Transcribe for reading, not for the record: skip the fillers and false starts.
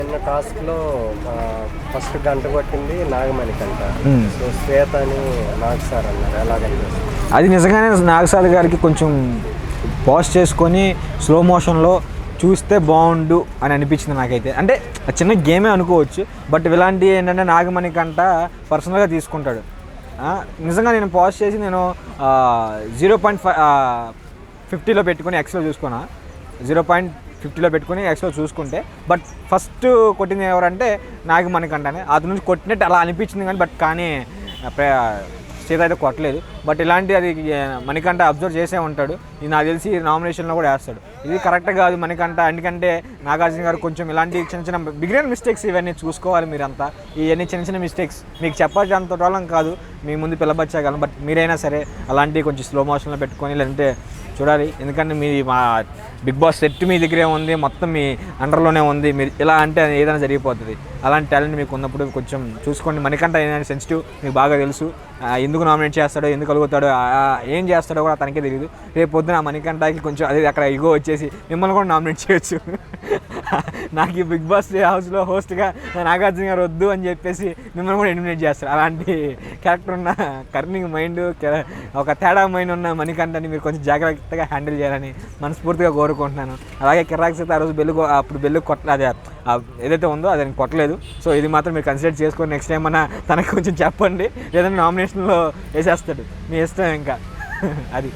నిన్న టాస్క్లో ఫస్ట్ గంట కొట్టింది నాగమణికంట. సో శ్వేత అని నాగ్ సార్ అన్నారు, ఎలాగనిపిస్తుంది? అది నిజంగానే నాగసాద్ గారికి కొంచెం పాజ్ చేసుకొని స్లో మోషన్లో చూస్తే బాగుండు అని అనిపించింది నాకైతే. అంటే చిన్న గేమే అనుకోవచ్చు, బట్ ఇలాంటి ఏంటంటే నాగమణికంట పర్సనల్గా తీసుకుంటాడు. నిజంగా నేను పాజ్ చేసి నేను 0.50లో పెట్టుకొని ఎక్స్లో చూసుకున్నా, 0.50లో పెట్టుకొని ఎక్స్లో చూసుకుంటే. బట్ ఫస్ట్ కొట్టింది ఎవరంటే నాగమణికంటనే. అతని నుంచి కొట్టినట్టు అలా అనిపించింది కానీ సీత అయితే కొట్టలేదు. బట్ ఇలాంటి అది మణికంఠ అబ్జర్వ్ చేసే ఉంటాడు. ఇది నాకు తెలిసి నామినేషన్లో కూడా వేస్తాడు. ఇది కరెక్ట్ కాదు మణికంఠ, ఎందుకంటే నాగార్జున గారు కొంచెం ఇలాంటి చిన్న చిన్న బిగినర్ మిస్టేక్స్ ఇవన్నీ చూసుకోవాలి మీరంతా. ఇవన్నీ చిన్న చిన్న మిస్టేక్స్ మీకు చెప్పాల్సినంత వాళ్ళం కాదు, మీ ముందు పిల్లబచ్చాగలం. బట్ మీరైనా సరే అలాంటివి కొంచెం స్లో మోషన్లో పెట్టుకొని లేదంటే చూడాలి. ఎందుకంటే మీ మా బిగ్ బాస్ సెట్ మీ దగ్గరే ఉంది, మొత్తం మీ అండర్లోనే ఉంది. మీరు ఇలా అంటే ఏదైనా జరిగిపోతుంది. అలాంటి టాలెంట్ మీకు ఉన్నప్పుడు కొంచెం చూసుకోండి. మణికంఠ ఏదైనా సెన్సిటివ్ మీకు బాగా తెలుసు. ఎందుకు నామినేట్ చేస్తాడో, ఎందుకు అలుగుతాడో, ఏం చేస్తాడో కూడా తనకే తెలియదు. రేపు పొద్దున మణికంఠకి కొంచెం అదే అక్కడ ఇగో వచ్చేసి మిమ్మల్ని కూడా నామినేట్ చేయొచ్చు. నాకు ఈ బిగ్ బాస్ హౌస్లో హోస్ట్గా నాగార్జున గారు వద్దు అని చెప్పేసి మిమ్మల్ని కూడా ఎలిమినేట్ చేస్తారు. అలాంటి క్యారెక్టర్ ఉన్న కర్నింగ్ మైండ్, ఒక తేడా మైండ్ ఉన్న మణికంఠని మీరు కొంచెం జాగ్రత్తగా హ్యాండిల్ చేయాలని మనస్ఫూర్తిగా కోరుకుంటున్నాను. అలాగే కిరాక్ సైతే ఆ రోజు అప్పుడు బెల్లు అదే ఏదైతే ఉందో అది కొట్టలేదు. సో ఇది మాత్రం మీరు కన్సిడర్ చేసుకొని నెక్స్ట్ టైం అన్నా తనకు కొంచెం చెప్పండి, లేదంటే నామినేషన్లో వేసేస్తాడు. మీ ఇష్టం ఇంకా అది.